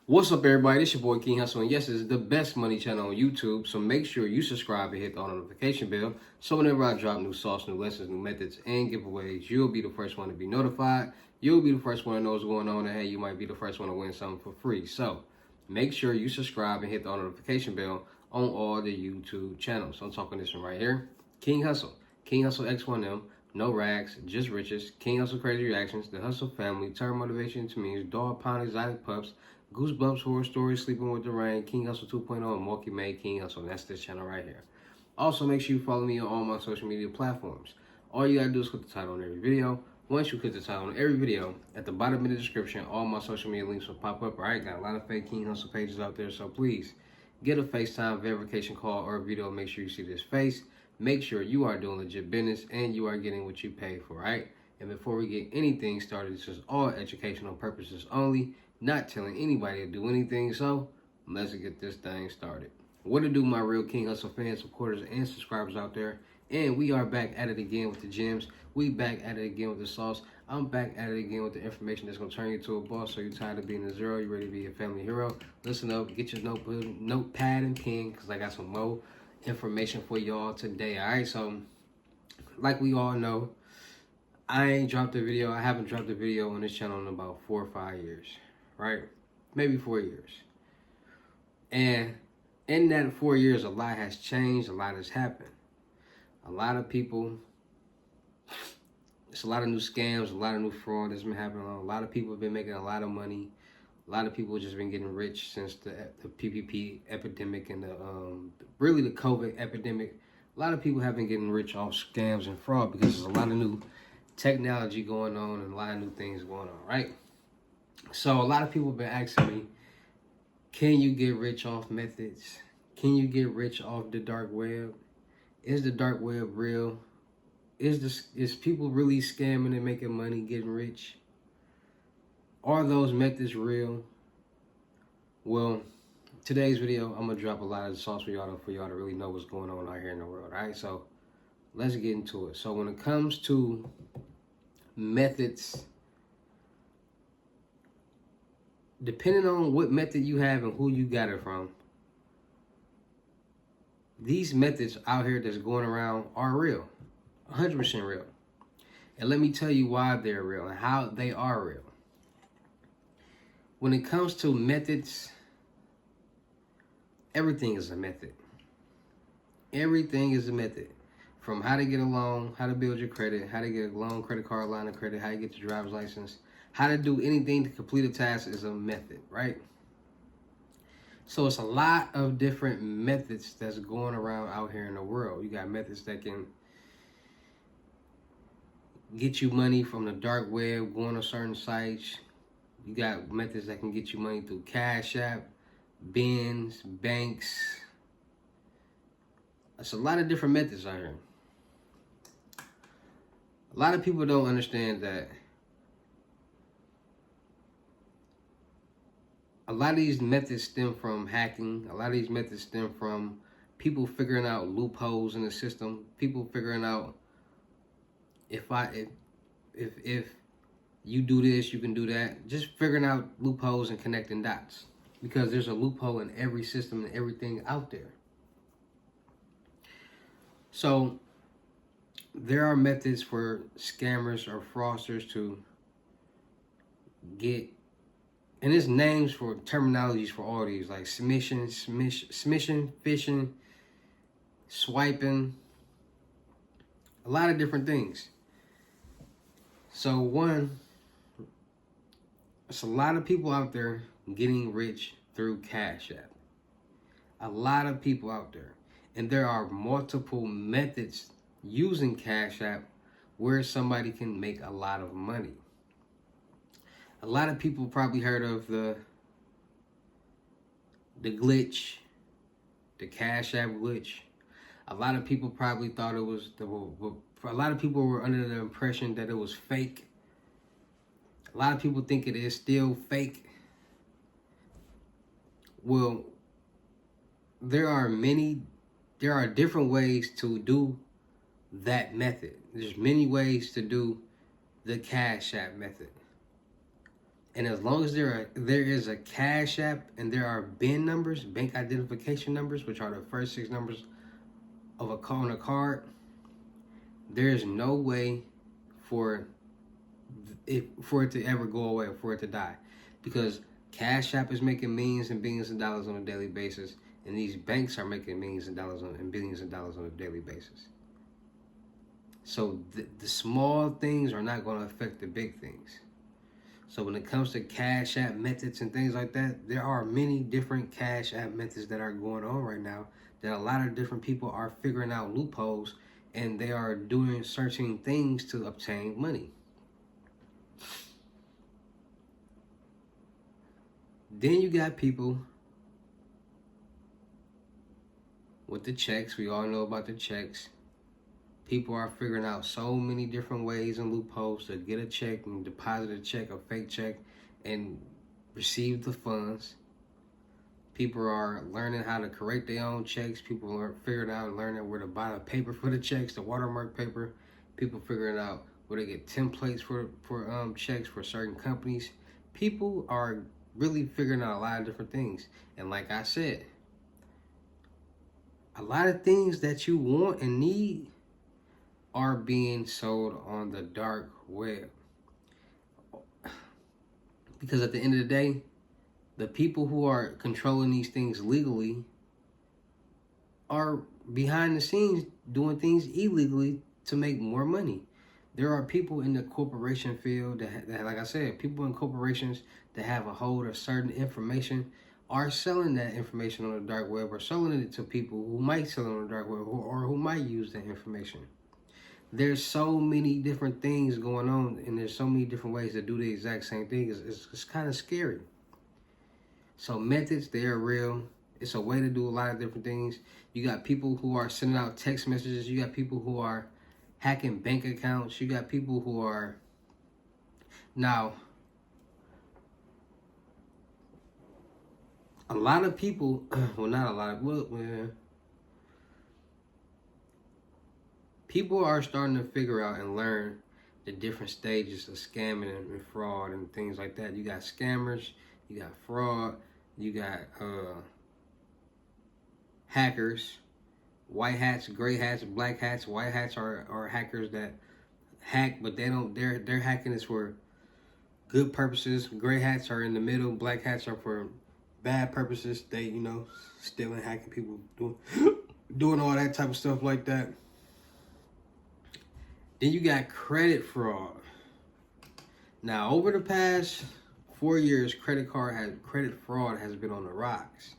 What's up, everybody? It's your boy King Hussle, and yes, it's the best money channel on YouTube. So make sure you subscribe and hit the notification bell, so whenever I drop new sauce, new lessons, new methods, and giveaways, you'll be the first one to be notified. You'll be the first one to know what's going on, and hey, you might be the first one to win something for free. So make sure you subscribe and hit the notification bell on all the YouTube channels. I'm talking this one right here, King Hussle, King Hussle X1M. No rags, just riches. King Hussle Crazy Reactions, the Hussle Family, Turn Motivation to Means, Dog Pound Exotic Pups, Goosebumps Horror Stories, Sleeping with the Rain, King Hussle 2.0, and Milwaukee made King Hussle. And that's this channel right here. Also, make sure you follow me on all my social media platforms. All you gotta do is click the title on every video. Once you click the title on every video, at the bottom of the description, all my social media links will pop up. Alright, got a lot of fake King Hussle pages out there, so please get a FaceTime verification call or video. Make sure you see this face. Make sure you are doing legit business and you are getting what you pay for, right? And before we get anything started, this is all educational purposes only, not telling anybody to do anything. So let's get this thing started. What to do, my real King Hussle fans, supporters, and subscribers out there? And we are back at it again with the gems. We back at it again with the sauce. I'm back at it again with the information that's going to turn you to a boss. So you're tired of being a zero, you ready to be a family hero? Listen up, get your notepad and pen, because I got some more information for y'all today. All right, so like we all know, I haven't dropped a video on this channel in about 4 or 5 years, right? Maybe 4 years. And in that 4 years, a lot has changed, a lot has happened. A lot of people, it's a lot of new scams, a lot of new fraud that's been happening. A lot of people have been making a lot of money. A lot of people have just been getting rich since the PPP epidemic and really the COVID epidemic. A lot of people have been getting rich off scams and fraud because there's a lot of new technology going on and a lot of new things going on, right? So a lot of people have been asking me, can you get rich off methods? Can you get rich off the dark web? Is the dark web real? Is people really scamming and making money, getting rich? Are those methods real? Well, today's video, I'm gonna drop a lot of the sauce for y'all to really know what's going on out here in the world. All right, so let's get into it. So when it comes to methods, depending on what method you have and who you got it from, these methods out here that's going around are real, 100% real. And let me tell you why they're real and how they are real. When it comes to methods, everything is a method. Everything is a method. From how to get a loan, how to build your credit, how to get a loan, credit card, line of credit, how you get your driver's license, how to do anything to complete a task is a method, right? So it's a lot of different methods that's going around out here in the world. You got methods that can get you money from the dark web, going to certain sites. You got methods that can get you money through Cashapp, bins, banks. That's a lot of different methods out here. A lot of people don't understand that a lot of these methods stem from hacking. A lot of these methods stem from people figuring out loopholes in the system. People figuring out if you do this, you can do that. Just figuring out loopholes and connecting dots. Because there's a loophole in every system and everything out there. So there are methods for scammers or fraudsters to get, and there's names for terminologies for all these, like smishing, phishing, swiping, a lot of different things. So one, it's a lot of people out there getting rich through Cashapp. A lot of people out there. And there are multiple methods using Cashapp where somebody can make a lot of money. A lot of people probably heard of the glitch, the Cashapp glitch. A lot of people probably thought it was, a lot of people were under the impression that it was fake. A lot of people think it is still fake. Well, there are different ways to do that method. There's many ways to do the Cashapp method. And as long as there is a Cash App and there are BIN numbers, bank identification numbers, which are the first 6 numbers of on a card, there is no way for it to ever go away, for it to die, because Cash App is making millions and billions of dollars on a daily basis, and these banks are making millions of dollars and billions of dollars on a daily basis. So the small things are not going to affect the big things. So when it comes to Cash App methods and things like that, there are many different Cash App methods that are going on right now that a lot of different people are figuring out loopholes, and they are doing certain things to obtain money. Then you got people with the checks. We all know about the checks. People are figuring out so many different ways and loopholes to get a check and deposit a check, a fake check, and receive the funds. People are learning how to create their own checks. People are figuring out and learning where to buy the paper for the checks, the watermark paper. People figuring out where to get templates for checks for certain companies. People are really figuring out a lot of different things. And like I said, a lot of things that you want and need are being sold on the dark web. Because at the end of the day, the people who are controlling these things legally are behind the scenes doing things illegally to make more money. There are people in the corporation field that, like I said, people in corporations that have a hold of certain information are selling that information on the dark web, or selling it to people who might sell it on the dark web, or who might use that information. There's so many different things going on, and there's so many different ways to do the exact same thing. It's kind of scary. So methods, they are real. It's a way to do a lot of different things. You got people who are sending out text messages. You got people who are hacking bank accounts. You got people who are... Now, a lot of people... Well, not a lot. Well, people are starting to figure out and learn the different stages of scamming and fraud and things like that. You got scammers, you got fraud, you got hackers, white hats, gray hats, black hats. White hats are hackers that hack, but they don't. Their hacking is for good purposes. Gray hats are in the middle. Black hats are for bad purposes. They, stealing, hacking people, doing all that type of stuff like that. Then you got credit fraud. Now, over the past 4 years, credit fraud has been on the rocks.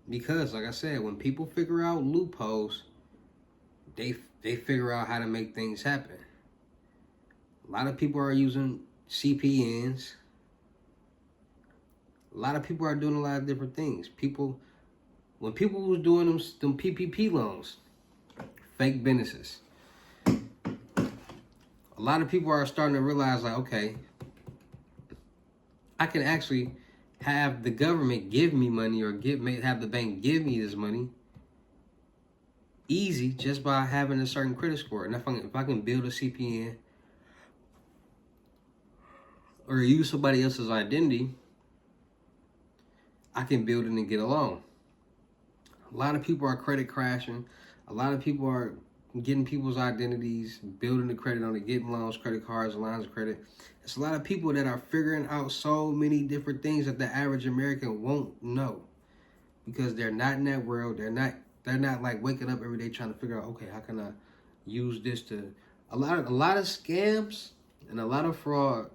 Because, like I said, when people figure out loopholes, they figure out how to make things happen. A lot of people are using CPNs. A lot of people are doing a lot of different things. When people was doing them PPP loans, fake businesses, a lot of people are starting to realize, like, okay, I can actually have the government give me money, or have the bank give me this money easy just by having a certain credit score. And if I can build a CPN or use somebody else's identity, I can build it and get a loan. A lot of people are credit crashing. A lot of people are getting people's identities, building the credit on it, getting loans, credit cards, lines of credit. It's a lot of people that are figuring out so many different things that the average American won't know, because they're not in that world. They're not like waking up every day trying to figure out, okay, how can I use this to... A lot of scams and a lot of fraud,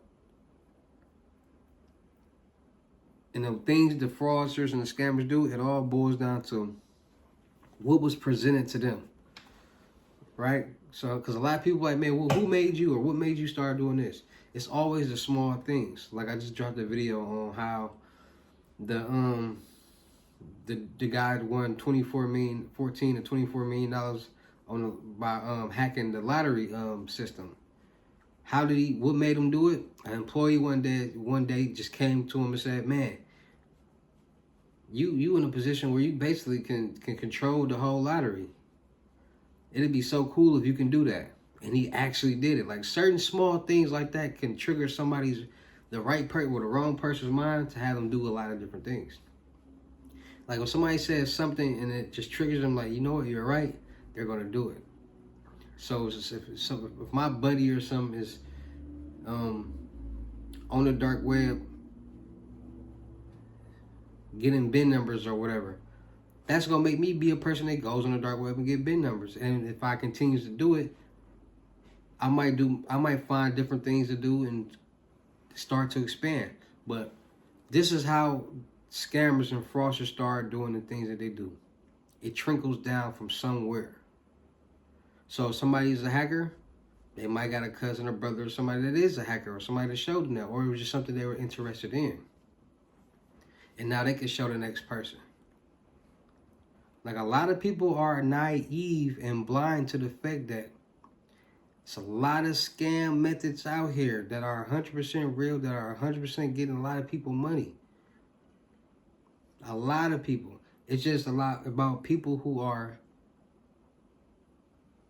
and the things the fraudsters and the scammers do, it all boils down to what was presented to them, right? So, because a lot of people are like, man, well, who made you, or what made you start doing this? It's always the small things. Like, I just dropped a video on how the guy won $14 to $24 million by hacking the lottery system. What made him do it? An employee one day just came to him and said, man, you in a position where you basically can control the whole lottery. It'd be so cool if you can do that. And he actually did it. Like, certain small things like that can trigger somebody's the right person with the wrong person's mind to have them do a lot of different things. Like when somebody says something and it just triggers them, like, you know what, you're right, they're gonna do it. So if my buddy or something is on the dark web getting bin numbers or whatever, that's gonna make me be a person that goes on the dark web and get bin numbers. And if I continue to do it, I might find different things to do and start to expand. But this is how scammers and fraudsters start doing the things that they do. It trickles down from somewhere. So if somebody is a hacker, they might got a cousin or brother or somebody that is a hacker, or somebody that showed them that, or it was just something they were interested in. And now they can show the next person. Like, a lot of people are naive and blind to the fact that it's a lot of scam methods out here that are 100% real, that are 100% getting a lot of people money. A lot of people. It's just a lot about people who are,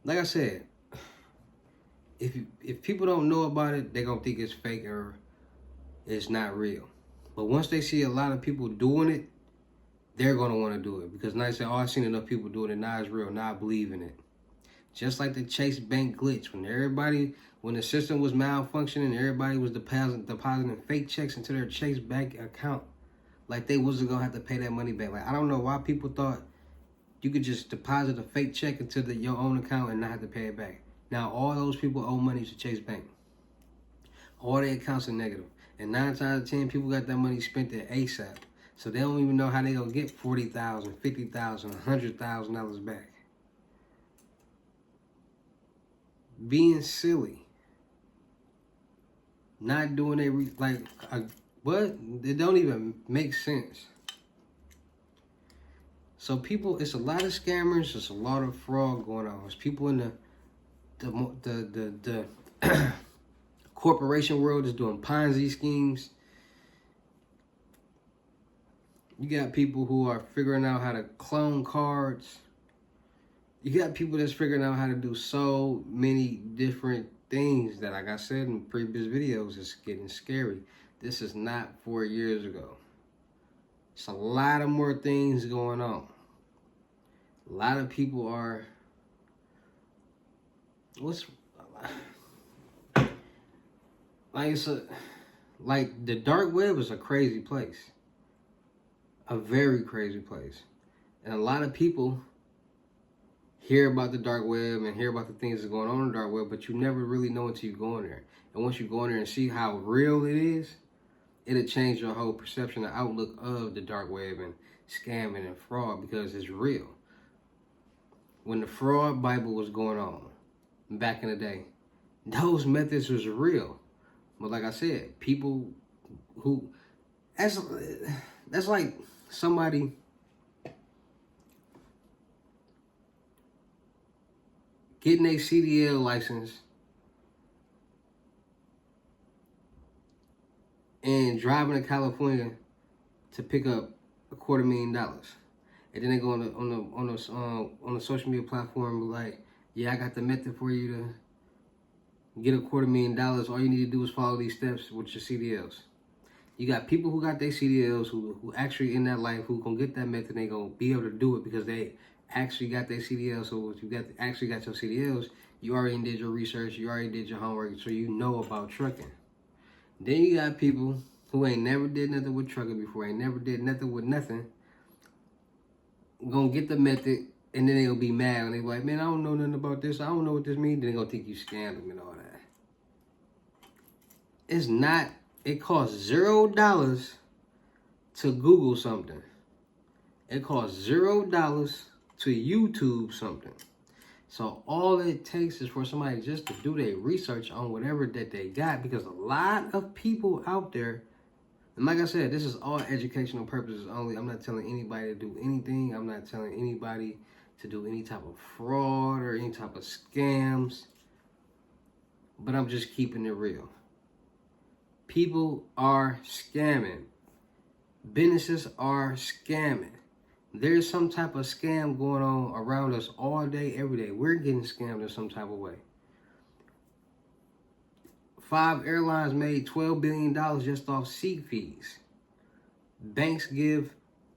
like I said, if people don't know about it, they're going to think it's fake or it's not real. But once they see a lot of people doing it, they're going to want to do it. Because now they say, oh, I've seen enough people doing it, now it's real, now I believe in it. Just like the Chase Bank glitch, when the system was malfunctioning, everybody was depositing fake checks into their Chase Bank account. Like they wasn't going to have to pay that money back. Like, I don't know why people thought you could just deposit a fake check into your own account and not have to pay it back. Now, all those people owe money to Chase Bank. All their accounts are negative. And 9 times out of 10, people got that money spent at ASAP. So they don't even know how they going to get $40,000, $50,000, $100,000 back. Being silly. Not doing what? It don't even make sense. So people, it's a lot of scammers, there's a lot of fraud going on. It's people in the corporation world is doing Pinzi schemes. You got people who are figuring out how to clone cards. You got people that's figuring out how to do so many different things that, like I said in previous videos, it's getting scary. This is not 4 years ago. It's a lot of more things going on. A lot of people are, like the dark web is a crazy place. A very crazy place. And a lot of people hear about the dark web and hear about the things that's going on in the dark web, but you never really know until you go in there. And once you go in there and see how real it is, it'll change your whole perception and outlook of the dark web and scamming and fraud, because it's real. When the fraud Bible was going on back in the day, those methods was real. But like I said, people who, that's like somebody getting a CDL license and driving to California to pick up $250,000, and then they go on the social media platform and be like, yeah, I got the method for you to get $250,000. All you need to do is follow these steps with your CDLs. You got people who got their CDLs who actually in that life who gonna get that method, and they gonna be able to do it because they actually got their CDLs. So if you actually got your CDLs, you already did your research, you already did your homework, so you know about trucking. Then you got people who ain't never did nothing with trucking before, ain't never did nothing with nothing, gonna get the method, and then they'll be mad and they be like, man, I don't know nothing about this, I don't know what this means. Then they gonna think you scammed them and all that. It's not. It costs $0 to Google something. It costs $0 to YouTube something. So all it takes is for somebody just to do their research on whatever that they got, because a lot of people out there, and like I said, this is all educational purposes only. I'm not telling anybody to do anything. I'm not telling anybody to do any type of fraud or any type of scams, but I'm just keeping it real. People are scamming. Businesses are scamming. There's some type of scam going on around us all day, every day. We're getting scammed in some type of way. 5 airlines made $12 billion just off seat fees. Banks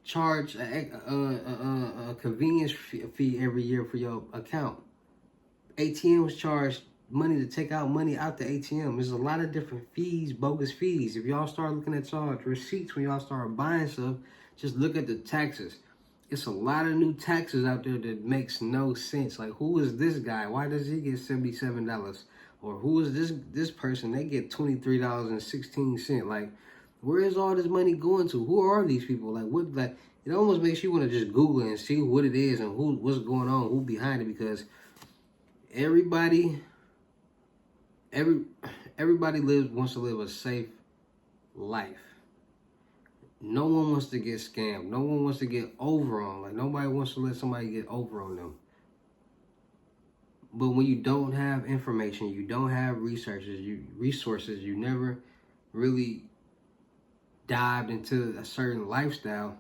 charge a convenience fee every year for your account. ATMs charge money to take out money out the ATM. There's a lot of different fees, bogus fees. If y'all start looking at y'all receipts when y'all start buying stuff, just look at the taxes. It's a lot of new taxes out there that makes no sense. Like, who is this guy? Why does he get $77? Or who is this person? They get $23.16. Like, where is all this money going to? Who are these people? Like, what? Like, it almost makes you want to just Google it and see what it is and what's going on, who behind it, because everybody wants to live a safe life. No one wants to get scammed. No one wants to get over on. Like, nobody wants to let somebody get over on them. But when you don't have information, you don't have resources, you never really dived into a certain lifestyle,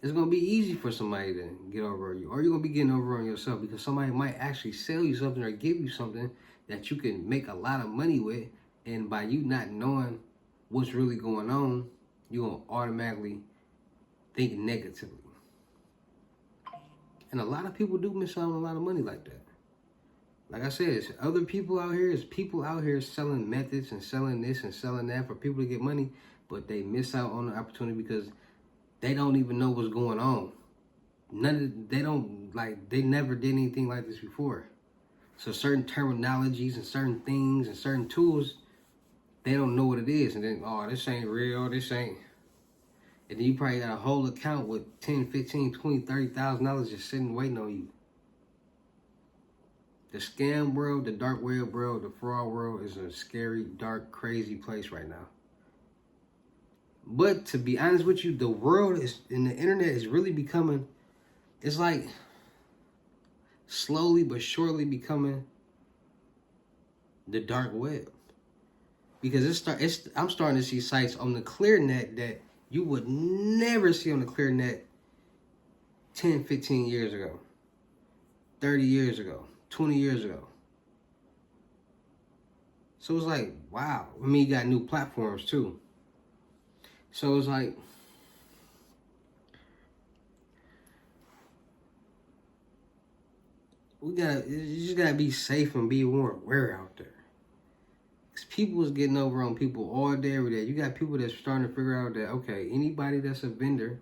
it's going to be easy for somebody to get over on you. Or you're going to be getting over on yourself because somebody might actually sell you something or give you something that you can make a lot of money with. And by you not knowing what's really going on, you're going to automatically think negatively. And a lot of people do miss out on a lot of money like that. Like I said, it's other people out here. It's people out here selling methods and selling this and selling that for people to get money. But they miss out on the opportunity because they don't even know what's going on. They never did anything like this before. So certain terminologies and certain things and certain tools, they don't know what it is. And then, oh, this ain't real, this ain't. And then you probably got a whole account with $10, $15, $20, $30,000 just sitting waiting on you. The scam world, the dark web world, the fraud world is a scary, dark, crazy place right now. But to be honest with you, the world and the internet is really becoming, it's like slowly but surely becoming the dark web. Because I'm starting to see sites on the clear net that you would never see on the clear net 10, 15 years ago, 30 years ago, 20 years ago. So it's like, wow. I mean, you got new platforms too. So it's like, you just gotta be safe and be more aware out there. Because people is getting over on people all day, every day. You got people that's starting to figure out that, okay, anybody that's a vendor,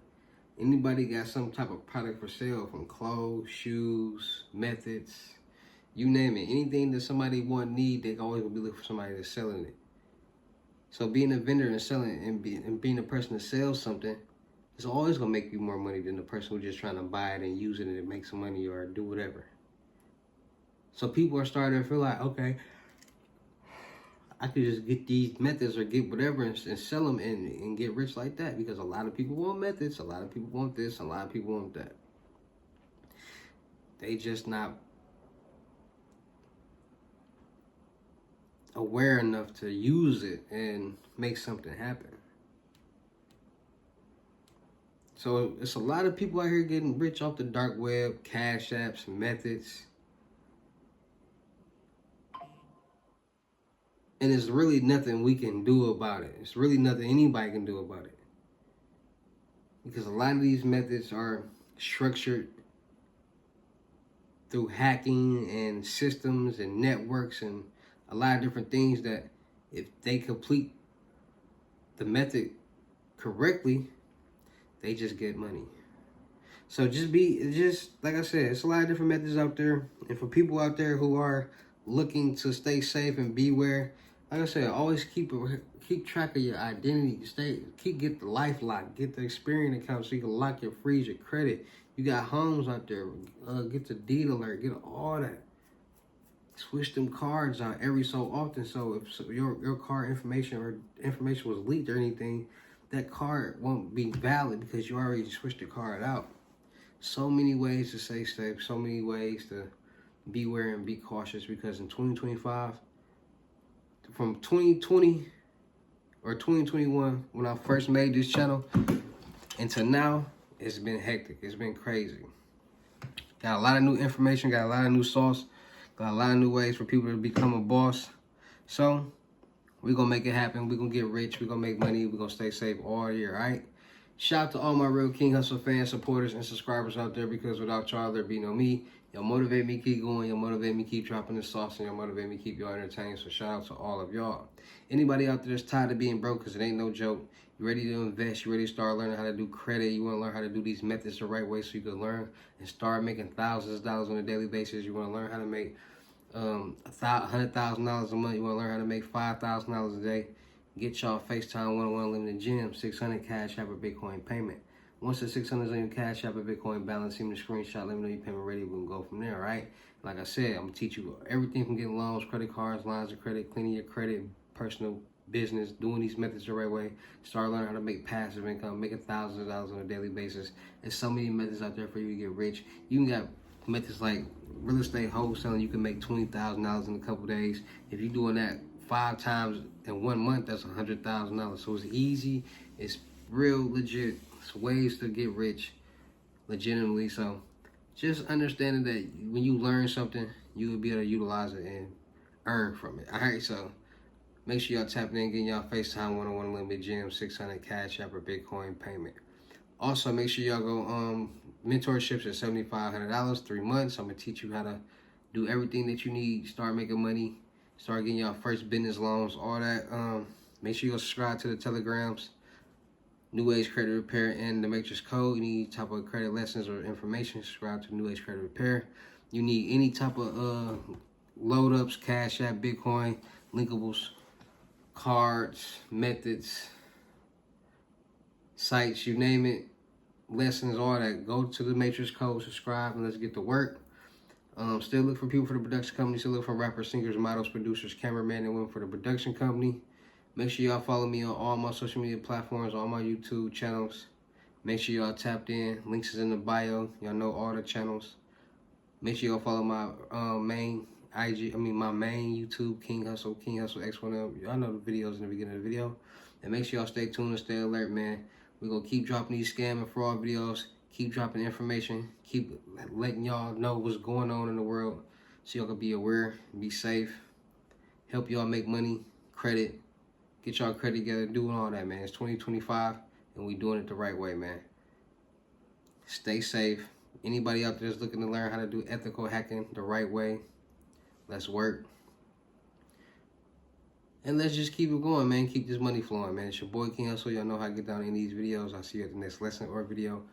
anybody got some type of product for sale, from clothes, shoes, methods, you name it. Anything that somebody need, they always gonna be looking for somebody that's selling it. So being a vendor and selling and being a person that sells something is always gonna make you more money than the person who's just trying to buy it and use it and make some money or do whatever. So people are starting to feel like, okay, I could just get these methods or get whatever and sell them and get rich like that, because a lot of people want methods, a lot of people want this, a lot of people want that. They just not aware enough to use it and make something happen. So it's a lot of people out here getting rich off the dark web, cash apps, methods. And it's really nothing we can do about it. It's really nothing anybody can do about it. Because a lot of these methods are structured through hacking and systems and networks and a lot of different things that if they complete the method correctly, they just get money. So just like I said, it's a lot of different methods out there. And for people out there who are looking to stay safe and beware, like I said, always keep track of your identity. Get the LifeLock, get the Experian account so you can lock your freeze, your credit. You got homes out there, get the deed alert, get all that. Switch them cards out every so often, so if your card information was leaked or anything, that card won't be valid because you already switched the card out. So many ways to stay safe, so many ways to beware and be cautious, because in 2025, from 2020 or 2021, when I first made this channel, until now, it's been hectic. It's been crazy. Got a lot of new information, got a lot of new sauce, got a lot of new ways for people to become a boss. So We're going to make it happen. We're going to get rich. We're going to make money. We're going to stay safe all year, all right? Shout out to all my real King Hussle fans, supporters, and subscribers out there, because without y'all, there'd be no me. Y'all motivate me keep going. Y'all motivate me keep dropping the sauce, and y'all motivate me keep y'all entertained. So shout out to all of y'all. Anybody out there that's tired of being broke, because it ain't no joke. You ready to invest? You ready to start learning how to do credit? You want to learn how to do these methods the right way so you can learn and start making thousands of dollars on a daily basis. You want to learn how to make $100,000 a month. You want to learn how to make $5,000 a day. Get y'all FaceTime 101 Limited Gym, 600 Cash App or Bitcoin payment. Once the 600 is on your Cash App or Bitcoin balance, send me the screenshot, let me know your payment ready. We can go from there, all right? Like I said, I'm going to teach you everything from getting loans, credit cards, lines of credit, cleaning your credit, personal business, doing these methods the right way. Start learning how to make passive income, making thousands of dollars on a daily basis. There's so many methods out there for you to get rich. You can got methods like real estate wholesaling. You can make $20,000 in a couple days. If you're doing that 5 times in 1 month, that's $100,000. So it's easy. It's real legit. It's ways to get rich legitimately. So just understanding that when you learn something, you will be able to utilize it and earn from it. All right, so make sure y'all tap in, getting y'all FaceTime 101 Limited Gym, 600 Cash App or Bitcoin payment. Also, make sure y'all go mentorships at $7,500, 3 months. I'm gonna teach you how to do everything that you need. Start making money. Start getting y'all first business loans, all that. Make sure you go subscribe to the Telegrams, New Age Credit Repair, and the Matrix Code. You need any type of credit lessons or information, subscribe to New Age Credit Repair. You need any type of load ups, Cash App, Bitcoin, linkables, cards, methods, sites, you name it, lessons, all that. Go to the Matrix Code, subscribe, and let's get to work. Still look for people for the production company. Still look for rappers, singers, models, producers, cameramen, and women for the production company. Make sure y'all follow me on all my social media platforms, all my YouTube channels. Make sure y'all tapped in. Links is in the bio. Y'all know all the channels. Make sure y'all follow my main YouTube, King Hussle X1L. Y'all know the videos in the beginning of the video. And make sure y'all stay tuned and stay alert, man. We're going to keep dropping these scam and fraud videos. Keep dropping information. Keep letting y'all know what's going on in the world so y'all can be aware, be safe, help y'all make money, credit, get y'all credit together, doing all that, man. It's 2025, and we doing it the right way, man. Stay safe. Anybody out there that's looking to learn how to do ethical hacking the right way, let's work. And let's just keep it going, man. Keep this money flowing, man. It's your boy, King Hussle. Y'all know how to get down in these videos. I'll see you at the next lesson or video.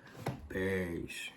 Peace.